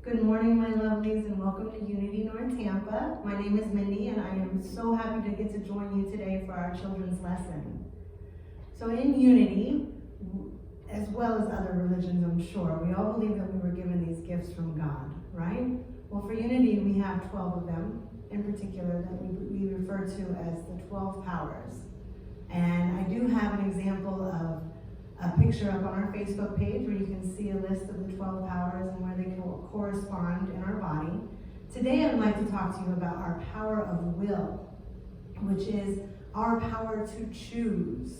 Good morning, my lovelies, and welcome to Unity North Tampa. My name is Mindy, and I am so happy to get to join you today for our children's lesson. So in Unity, as well as other religions, I'm sure, we all believe that we were given these gifts from God, right? Well, for Unity, we have 12 of them, in particular, that we refer to as the 12 powers. And I do have an example of a picture up on our Facebook page where you can see a list of the 12 powers and where they correspond in our body. Today I would like to talk to you about our power of will, which is our power to choose,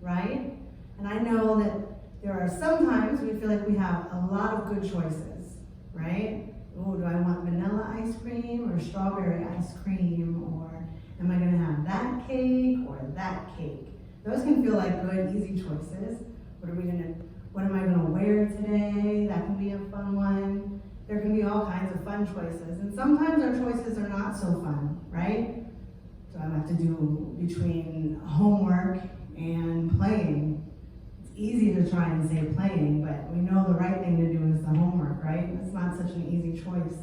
right? And I know that there are sometimes we feel like we have a lot of good choices, right? Oh, do I want vanilla ice cream or strawberry ice cream? Or am I gonna have that cake or that cake? Those can feel like good, easy choices. What am I gonna wear today? That can be a fun one. There can be all kinds of fun choices. And sometimes our choices are not so fun, right? So I have to do between homework and playing. It's easy to try and say playing, but we know the right thing to do is the homework, right? It's not such an easy choice.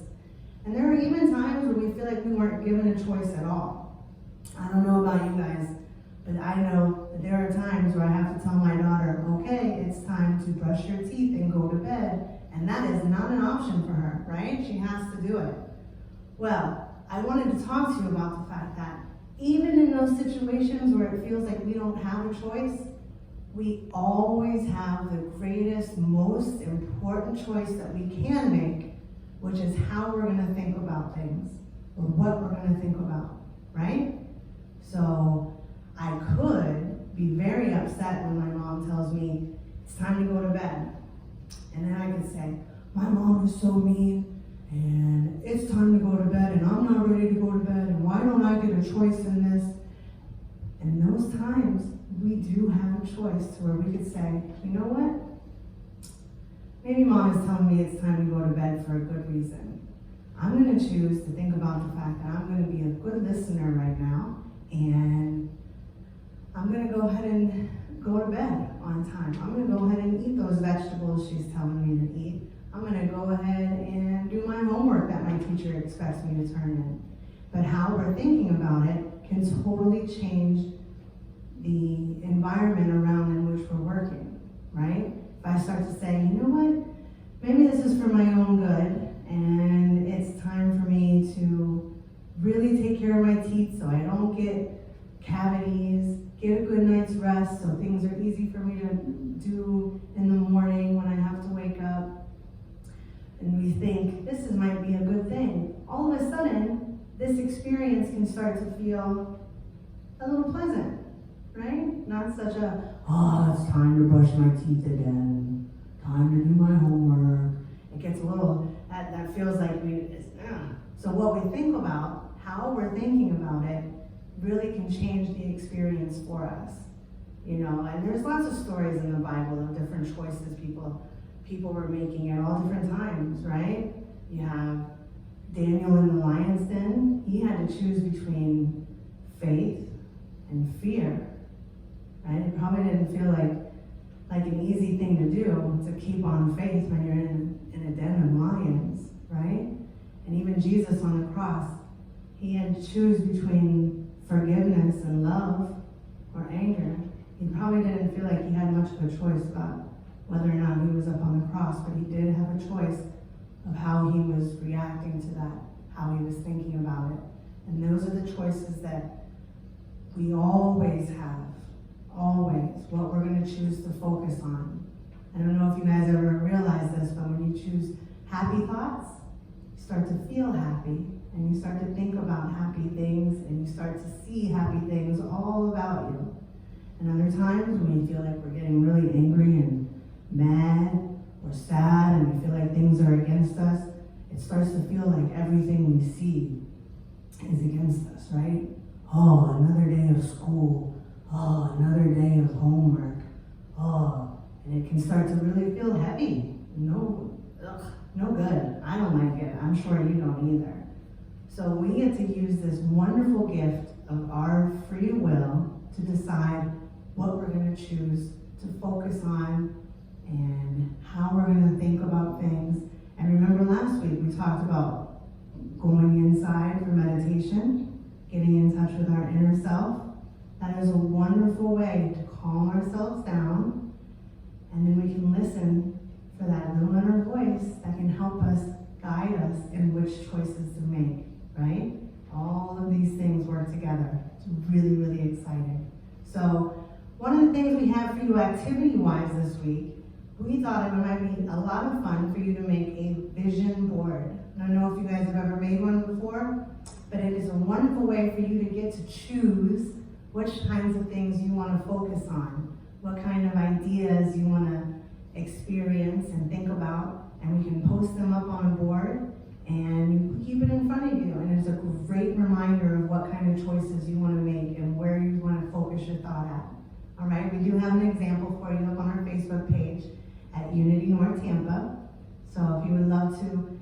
And there are even times where we feel like we weren't given a choice at all. I don't know about you guys, but I know that there are times where I have to tell my daughter, okay, it's time to brush your teeth and go to bed. And that is not an option for her, right? She has to do it. Well, I wanted to talk to you about the fact that even in those situations where it feels like we don't have a choice, we always have the greatest, most important choice that we can make, which is how we're gonna think about things, or what we're gonna think about, right? So I could be very upset when my mom tells me it's time to go to bed. And then I could say, my mom is so mean, and it's time to go to bed, and I'm not ready to go to bed, and why don't I get a choice in this? And those times, we do have a choice where we could say, you know what? Maybe mom is telling me it's time to go to bed for a good reason. I'm gonna choose to think about the fact that I'm gonna be a good listener right now, and I'm gonna go ahead and go to bed on time. I'm gonna go ahead and eat those vegetables she's telling me to eat. I'm gonna go ahead and do my homework that my teacher expects me to turn in. But how we're thinking about it can totally change the environment around in which we're working, right? If I start to say, you know what, maybe this is for my own good, and it's time for me to really take care of my teeth so I don't get cavities, get a good night's rest so things are easy for me to do in the morning when I have to wake up. And we think, this might be a good thing. All of a sudden, this experience can start to feel a little pleasant, right? Not such a, oh, it's time to brush my teeth again, time to do my homework. It gets a little, that feels like So what we think about, how we're thinking about it, really can change the experience for us. You know, and there's lots of stories in the Bible of different choices people were making at all different times, right? You have Daniel in the lion's den. He had to choose between faith and fear, right? It probably didn't feel like an easy thing to do, to keep on faith when you're in a den of lions, right? And even Jesus on the cross, he had to choose between forgiveness and love or anger. He probably didn't feel like he had much of a choice about whether or not he was up on the cross, but he did have a choice of how he was reacting to that, how he was thinking about it. And those are the choices that we always have, always, what we're going to choose to focus on. I don't know if you guys ever realize this, but when you choose happy thoughts, you start to feel happy, and you start to think about happy things, and you start to see happy things all about you. And other times when you feel like we're getting really angry and mad or sad, and we feel like things are against us, it starts to feel like everything we see is against us, right? Oh, another day of school. Oh, another day of homework. Oh, and it can start to really feel heavy. No good. I don't like it. I'm sure you don't either. So we get to use this wonderful gift of our free will to decide what we're going to choose to focus on and how we're going to think about things. And remember last week, about going inside for meditation, getting in touch with our inner self. That is a wonderful way to calm ourselves down, and then we can listen for that little inner voice that can help us, guide us in which choices to make, right? All of these things work together. It's really, really exciting. So one of the things we have for you activity-wise this week, we thought it might be a lot of fun for you to make a vision board. I don't know if you guys have ever made one before, but it is a wonderful way for you to get to choose which kinds of things you want to focus on, what kind of ideas you want to experience and think about, and we can post them up on a board, and you keep it in front of you, and it's a great reminder of what kind of choices you want to make and where you want to focus your thought at. All right, we do have an example for you up on our Facebook page at Unity North Tampa. So if you would love to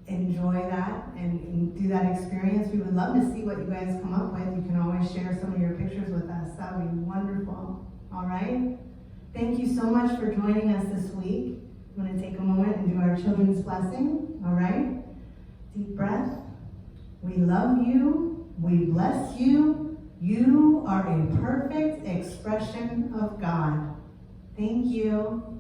enjoy that and do that experience, we would love to see what you guys come up with. You can always share some of your pictures with us. That would be wonderful. All right? Thank you so much for joining us this week. I'm going to take a moment and do our children's blessing. All right? Deep breath. We love you. We bless you. You are a perfect expression of God. Thank you.